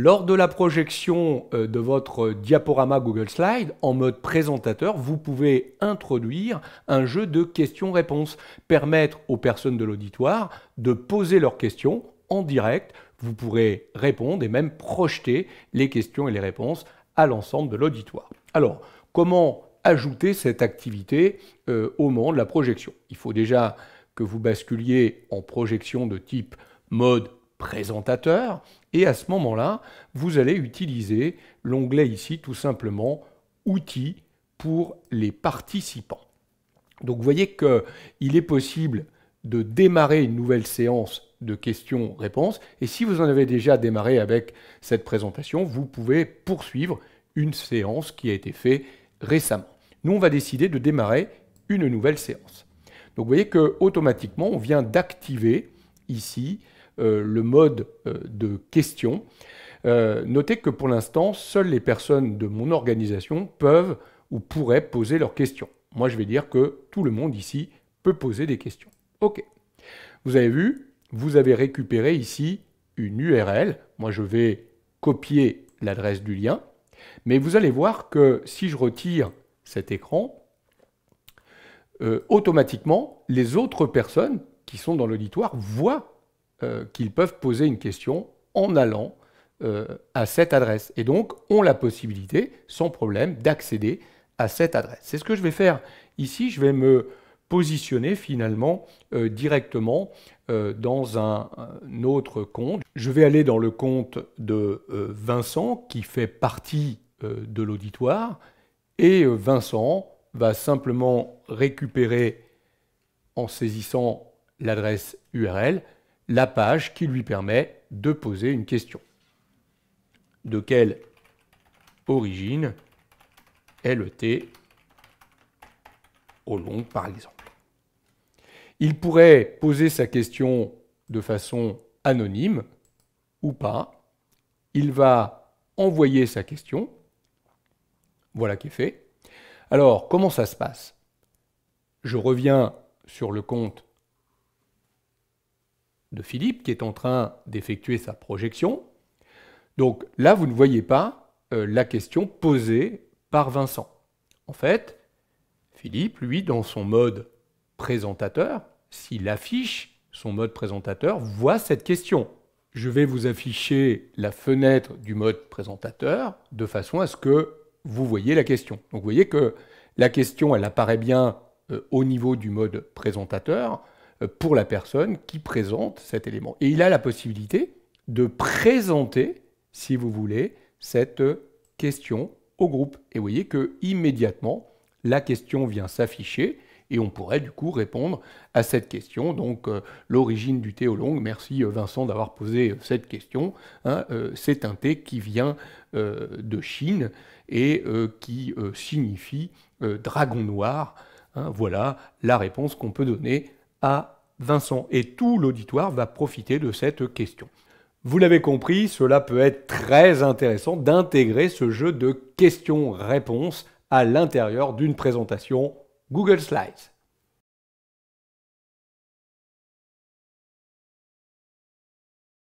Lors de la projection de votre diaporama Google Slide, en mode présentateur, vous pouvez introduire un jeu de questions-réponses, permettre aux personnes de l'auditoire de poser leurs questions en direct. Vous pourrez répondre et même projeter les questions et les réponses à l'ensemble de l'auditoire. Alors, comment ajouter cette activité au moment de la projection? Il faut déjà que vous basculiez en projection de type mode présentateur, et à ce moment-là, vous allez utiliser l'onglet ici, tout simplement, Outils pour les participants. Donc vous voyez qu'il est possible de démarrer une nouvelle séance de questions-réponses, et si vous en avez déjà démarré avec cette présentation, vous pouvez poursuivre une séance qui a été faite récemment. Nous, on va décider de démarrer une nouvelle séance. Donc vous voyez qu'automatiquement, on vient d'activer ici le mode de questions. Notez que pour l'instant, seules les personnes de mon organisation peuvent ou pourraient poser leurs questions. Moi, je vais dire que tout le monde ici peut poser des questions. OK. Vous avez vu, vous avez récupéré ici une URL. Moi, je vais copier l'adresse du lien. Mais vous allez voir que si je retire cet écran, automatiquement, les autres personnes qui sont dans l'auditoire voient qu'ils peuvent poser une question en allant à cette adresse. Et donc, ont la possibilité, sans problème, d'accéder à cette adresse. C'est ce que je vais faire ici. Je vais me positionner finalement directement dans un autre compte. Je vais aller dans le compte de Vincent, qui fait partie de l'auditoire. Et Vincent va simplement récupérer, en saisissant l'adresse URL, la page qui lui permet de poser une question. De quelle origine est le thé au long, par exemple? Il pourrait poser sa question de façon anonyme ou pas. Il va envoyer sa question. Voilà qui est fait. Alors, comment ça se passe? Je reviens sur le compte de Philippe qui est en train d'effectuer sa projection. Donc là, vous ne voyez pas la question posée par Vincent. En fait, Philippe, lui, dans son mode présentateur, s'il affiche son mode présentateur, voit cette question. Je vais vous afficher la fenêtre du mode présentateur de façon à ce que vous voyez la question. Donc vous voyez que la question, elle apparaît bien au niveau du mode présentateur pour la personne qui présente cet élément. Et il a la possibilité de présenter, si vous voulez, cette question au groupe. Et vous voyez que immédiatement, la question vient s'afficher et on pourrait du coup répondre à cette question. Donc l'origine du thé oolong, merci Vincent d'avoir posé cette question. C'est un thé qui vient de Chine et qui signifie dragon noir. Voilà la réponse qu'on peut donner à Vincent. Et tout l'auditoire va profiter de cette question. Vous l'avez compris, cela peut être très intéressant d'intégrer ce jeu de questions-réponses à l'intérieur d'une présentation Google Slides.